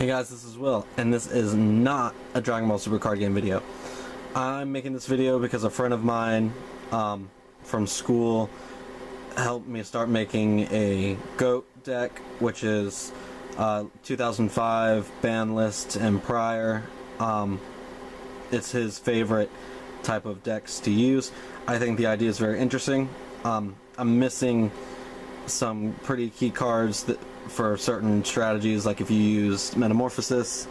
Hey guys, this is Will, and this is not a Dragon Ball Super card game video. I'm making this video because a friend of mine from school helped me start making a Goat deck, which is 2005 banlist and prior. It's his favorite type of decks to use. I think the idea is very interesting. I'm missing some pretty key cards for certain strategies, like if you use Metamorphosis,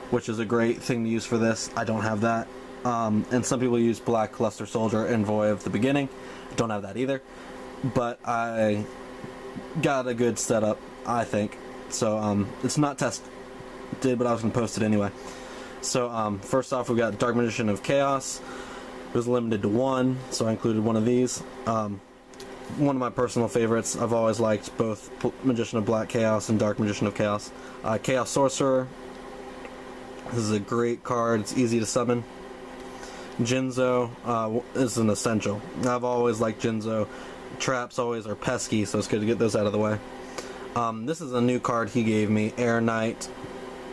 which is a great thing to use for this. I don't have that. And some people use Black Cluster Soldier and Void of the beginning. I don't have that either. But I got a good setup, I think. So it's not tested, but I was going to post it anyway. So first off, we got Dark Magician of Chaos. It was limited to one, so I included one of these. One of my personal favorites. I've always liked both Magician of Black Chaos and Dark Magician of Chaos. Chaos Sorcerer. This is a great card. It's easy to summon. Jinzo is an essential. I've always liked Jinzo. Traps always are pesky, so it's good to get those out of the way. This is a new card he gave me, Air Knight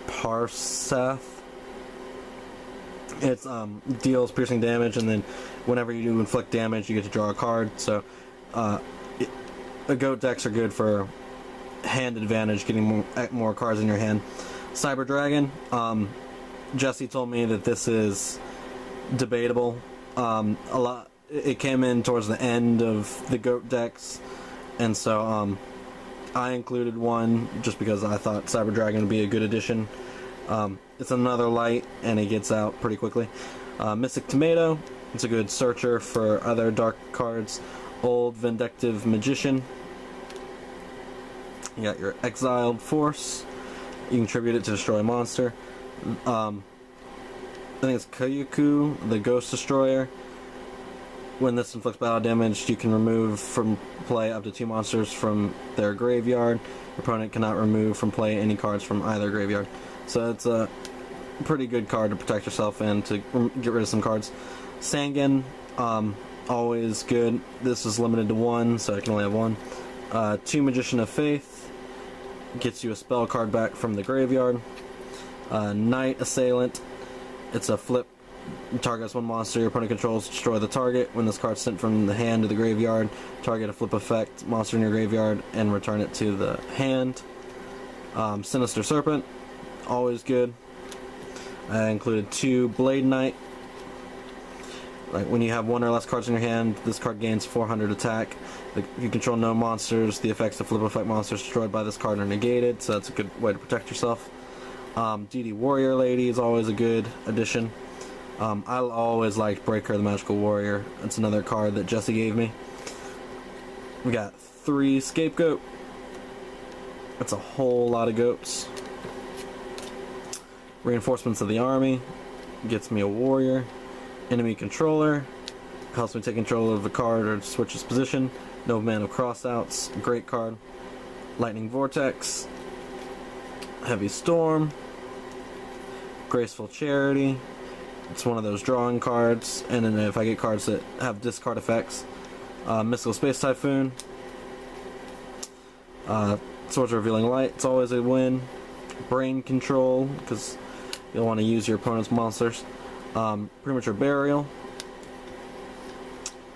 Parseth. It deals piercing damage, and then whenever you do inflict damage, you get to draw a card. So the Goat decks are good for hand advantage, getting more cards in your hand. Cyber Dragon. Jesse told me that this is debatable. It came in towards the end of the Goat decks, and so I included one just because I thought Cyber Dragon would be a good addition. It's another light, and it gets out pretty quickly. Mystic Tomato. It's a good searcher for other dark cards. Old Vindictive Magician. You got your Exiled Force. You can tribute it to destroy a monster. I think it's Kayuku, the Ghost Destroyer. When this inflicts battle damage, you can remove from play up to 2 monsters from their graveyard. Your opponent cannot remove from play any cards from either graveyard. So it's a pretty good card to protect yourself and to get rid of some cards. Sangan, always good. This is limited to 1, so I can only have 1. 2 Magician of Faith. Gets you a spell card back from the graveyard. Knight Assailant. It's a flip. Targets 1 monster your opponent controls, destroy the target. When this card's sent from the hand to the graveyard, target a flip effect monster in your graveyard and return it to the hand. Sinister Serpent, always good. I included 2 Blade Knight. Like when you have 1 or less cards in your hand, this card gains 400 attack. If you control no monsters, the effects of flip effect monsters destroyed by this card are negated, so that's a good way to protect yourself. DD Warrior Lady is always a good addition. I always liked Breaker the Magical Warrior. It's another card that Jesse gave me. We got 3 Scapegoat. That's a whole lot of goats. Reinforcements of the Army. Gets me a Warrior. Enemy Controller. Helps me take control of a card or switch its position. No Man of Crossouts. Great card. Lightning Vortex. Heavy Storm. Graceful Charity. It's one of those drawing cards, and then if I get cards that have discard effects, Mystical Space Typhoon, Swords of Revealing Light, it's always a win. Brain Control, because you'll want to use your opponent's monsters. Premature Burial,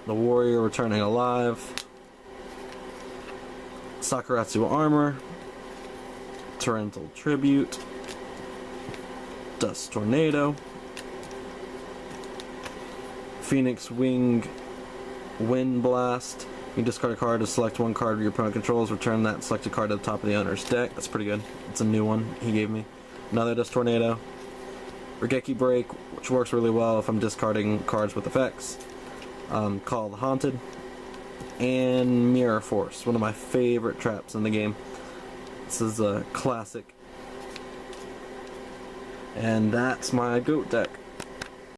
the Warrior Returning Alive, Sakuratsu Armor, Torrential Tribute, Dust Tornado, Phoenix Wing Wind Blast. You can discard a card to select 1 card your opponent controls, return that selected card to the top of the owner's deck. That's pretty good. It's a new one he gave me. Another Dust Tornado. Regeki Break, which works really well if I'm discarding cards with effects. Call the Haunted. And Mirror Force, one of my favorite traps in the game. This is a classic. And that's my Goat deck.